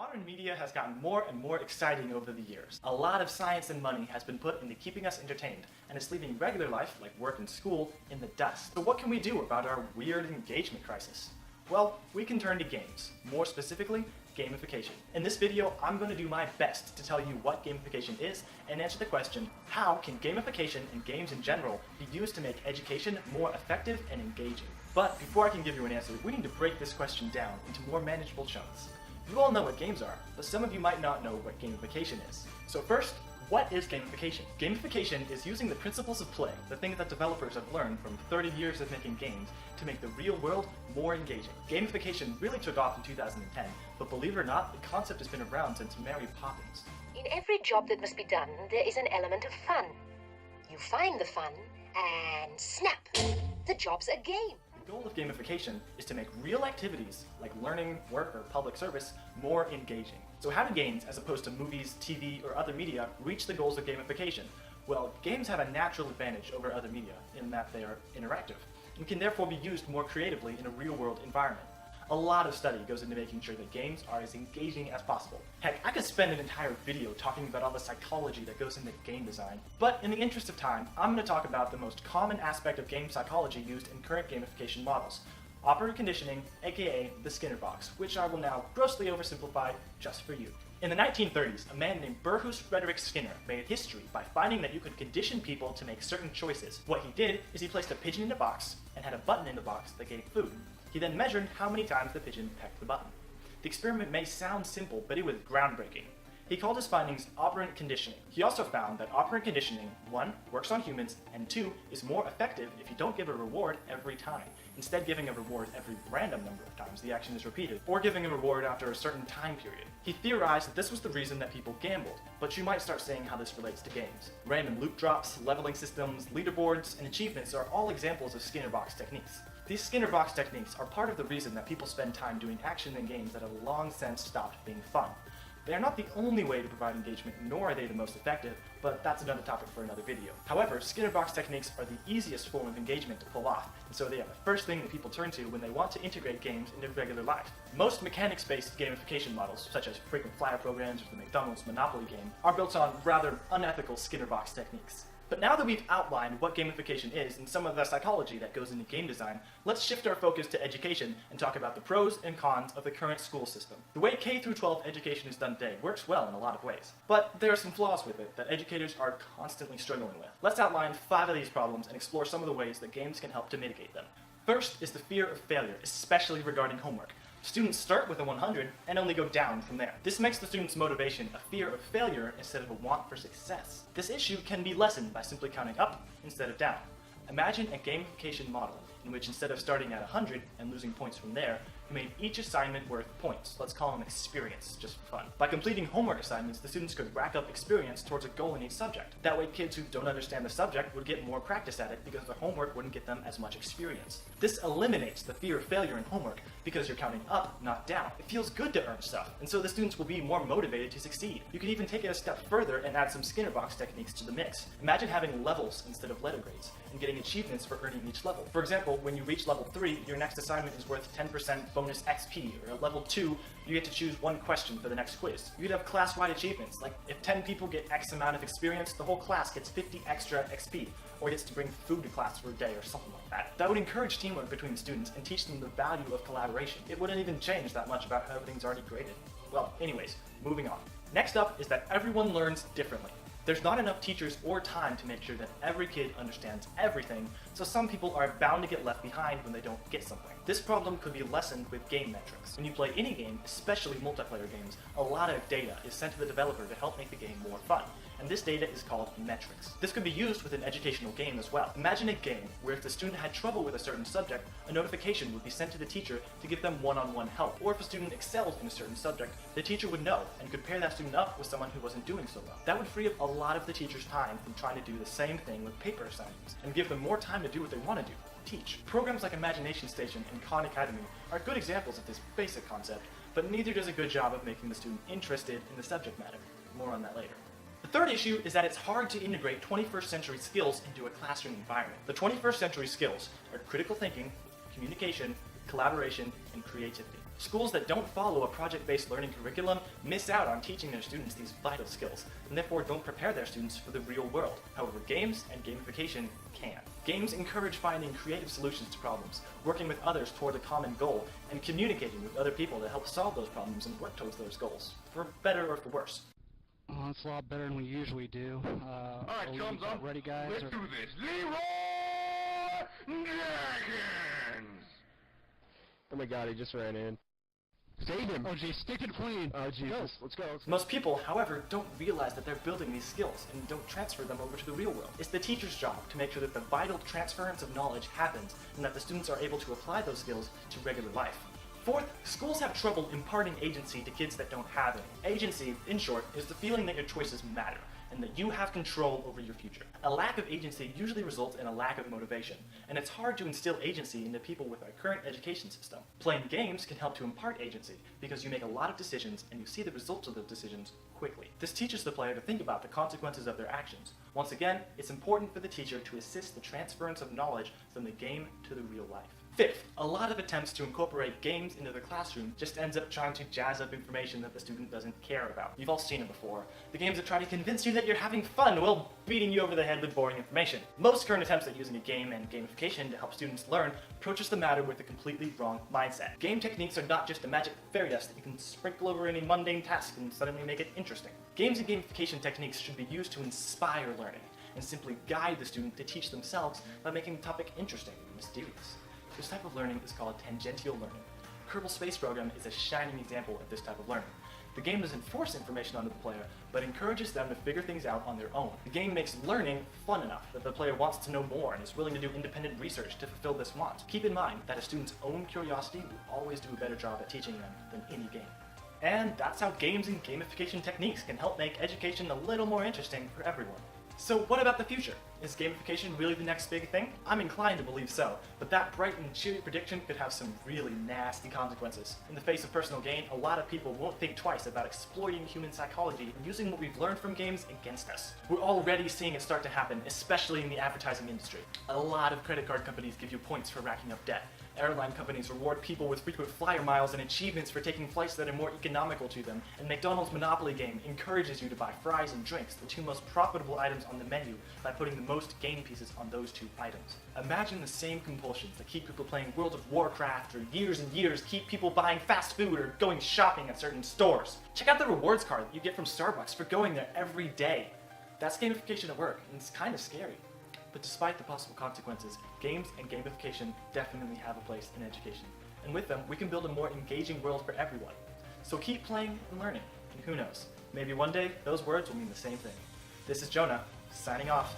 Modern media has gotten more and more exciting over the years. A lot of science and money has been put into keeping us entertained, and it's leaving regular life, like work and school, in the dust. So what can we do about our weird engagement crisis? Well, we can turn to games, more specifically, gamification. In this video, I'm going to do my best to tell you what gamification is and answer the question, how can gamification and games in general be used to make education more effective and engaging? But before I can give you an answer, we need to break this question down into more manageable chunks. You all know what games are, but some of you might not know what gamification is. So first, what is gamification? Gamification is using the principles of play, the things that developers have learned from 30 years of making games, to make the real world more engaging. Gamification really took off in 2010, but believe it or not, the concept has been around since Mary Poppins. In every job that must be done, there is an element of fun. You find the fun, and snap! The job's a game. The goal of gamification is to make real activities, like learning, work, or public service, more engaging. So how do games, as opposed to movies, TV, or other media, reach the goals of gamification? Well, games have a natural advantage over other media in that they are interactive, and can therefore be used more creatively in a real-world environment. A lot of study goes into making sure that games are as engaging as possible. Heck, I could spend an entire video talking about all the psychology that goes into game design, but in the interest of time, I'm going to talk about the most common aspect of game psychology used in current gamification models: operant conditioning, aka the Skinner box, which I will now grossly oversimplify just for you. In the 1930s, a man named Burrhus Frederick Skinner made history by finding that you could condition people to make certain choices. What he did is he placed a pigeon in a box and had a button in the box that gave food. He then measured how many times the pigeon pecked the button. The experiment may sound simple, but it was groundbreaking. He called his findings operant conditioning. He also found that operant conditioning, 1, works on humans, and 2, is more effective if you don't give a reward every time, instead giving a reward every random number of times the action is repeated, or giving a reward after a certain time period. He theorized that this was the reason that people gambled, but you might start seeing how this relates to games. Random loot drops, leveling systems, leaderboards, and achievements are all examples of Skinner box techniques. These Skinner box techniques are part of the reason that people spend time doing action in games that have long since stopped being fun. They are not the only way to provide engagement, nor are they the most effective, but that's another topic for another video. However, Skinner box techniques are the easiest form of engagement to pull off, and so they are the first thing that people turn to when they want to integrate games into regular life. Most mechanics-based gamification models, such as frequent flyer programs or the McDonald's Monopoly game, are built on rather unethical Skinner box techniques. But now that we've outlined what gamification is and some of the psychology that goes into game design, let's shift our focus to education and talk about the pros and cons of the current school system. The way K-12 education is done today works well in a lot of ways, but there are some flaws with it that educators are constantly struggling with. Let's outline 5 of these problems and explore some of the ways that games can help to mitigate them. First is the fear of failure, especially regarding homework. Students start with a 100 and only go down from there. This makes the student's motivation a fear of failure instead of a want for success. This issue can be lessened by simply counting up instead of down. Imagine a gamification model in which instead of starting at 100 and losing points from there, you made each assignment worth points. Let's call them experience, just for fun. By completing homework assignments, the students could rack up experience towards a goal in each subject. That way kids who don't understand the subject would get more practice at it because the homework wouldn't get them as much experience. This eliminates the fear of failure in homework because you're counting up, not down. It feels good to earn stuff, and so the students will be more motivated to succeed. You could even take it a step further and add some Skinner box techniques to the mix. Imagine having levels instead of letter grades, and getting achievements for earning each level. For example, when you reach level 3, your next assignment is worth 10% bonus XP, or at level 2, you get to choose one question for the next quiz. You could have class-wide achievements, like if 10 people get X amount of experience, the whole class gets 50 extra XP, or gets to bring food to class for a day or something like that. That would encourage teamwork between students and teach them the value of collaboration. It wouldn't even change that much about how everything's already graded. Well, anyways, moving on. Next up is that everyone learns differently. There's not enough teachers or time to make sure that every kid understands everything, so some people are bound to get left behind when they don't get something. This problem could be lessened with game metrics. When you play any game, especially multiplayer games, a lot of data is sent to the developer to help make the game more fun, and this data is called metrics. This could be used with an educational game as well. Imagine a game where if the student had trouble with a certain subject, a notification would be sent to the teacher to give them one-on-one help. Or if a student excelled in a certain subject, the teacher would know and could pair that student up with someone who wasn't doing so well. That would free up a lot of the teacher's time from trying to do the same thing with paper assignments, and give them more time to do what they want to do: teach. Programs like Imagination Station and Khan Academy are good examples of this basic concept, but neither does a good job of making the student interested in the subject matter. More on that later. The third issue is that it's hard to integrate 21st century skills into a classroom environment. The 21st century skills are critical thinking, communication, collaboration, and creativity. Schools that don't follow a project-based learning curriculum miss out on teaching their students these vital skills, and therefore don't prepare their students for the real world. However, games and gamification can. Games encourage finding creative solutions to problems, working with others toward a common goal, and communicating with other people to help solve those problems and work towards those goals, for better or for worse. Oh, it's a lot better than we usually do. Alright, chums, ready, guys? let's do this. Leroy Jenkins! Oh my god, he just ran in. Save him! Oh, geez, stick to the plane. Oh Jesus, let's go. Most people, however, don't realize that they're building these skills and don't transfer them over to the real world. It's the teacher's job to make sure that the vital transference of knowledge happens and that the students are able to apply those skills to regular life. Fourth, schools have trouble imparting agency to kids that don't have any. Agency, in short, is the feeling that your choices matter and that you have control over your future. A lack of agency usually results in a lack of motivation, and it's hard to instill agency into people with our current education system. Playing games can help to impart agency because you make a lot of decisions and you see the results of those decisions quickly. This teaches the player to think about the consequences of their actions. Once again, it's important for the teacher to assist the transference of knowledge from the game to the real life. Fifth, a lot of attempts to incorporate games into the classroom just ends up trying to jazz up information that the student doesn't care about. You've all seen it before. The games that try to convince you that you're having fun while beating you over the head with boring information. Most current attempts at using a game and gamification to help students learn approaches the matter with a completely wrong mindset. Game techniques are not just a magic fairy dust that you can sprinkle over any mundane task and suddenly make it interesting. Games and gamification techniques should be used to inspire learning and simply guide the student to teach themselves by making the topic interesting and mysterious. This type of learning is called tangential learning. Kerbal Space Program is a shining example of this type of learning. The game doesn't force information onto the player, but encourages them to figure things out on their own. The game makes learning fun enough that the player wants to know more and is willing to do independent research to fulfill this want. Keep in mind that a student's own curiosity will always do a better job at teaching them than any game. And that's how games and gamification techniques can help make education a little more interesting for everyone. So what about the future? Is gamification really the next big thing? I'm inclined to believe so, but that bright and cheery prediction could have some really nasty consequences. In the face of personal gain, a lot of people won't think twice about exploiting human psychology and using what we've learned from games against us. We're already seeing it start to happen, especially in the advertising industry. A lot of credit card companies give you points for racking up debt. Airline companies reward people with frequent flyer miles and achievements for taking flights that are more economical to them, and McDonald's Monopoly game encourages you to buy fries and drinks, the two most profitable items on the menu, by putting the most game pieces on those two items. Imagine the same compulsions that keep people playing World of Warcraft or years and years keep people buying fast food or going shopping at certain stores. Check out the rewards card that you get from Starbucks for going there every day. That's gamification at work, and it's kind of scary. But despite the possible consequences, games and gamification definitely have a place in education. And with them, we can build a more engaging world for everyone. So keep playing and learning, and who knows, maybe one day those words will mean the same thing. This is Jonah, signing off.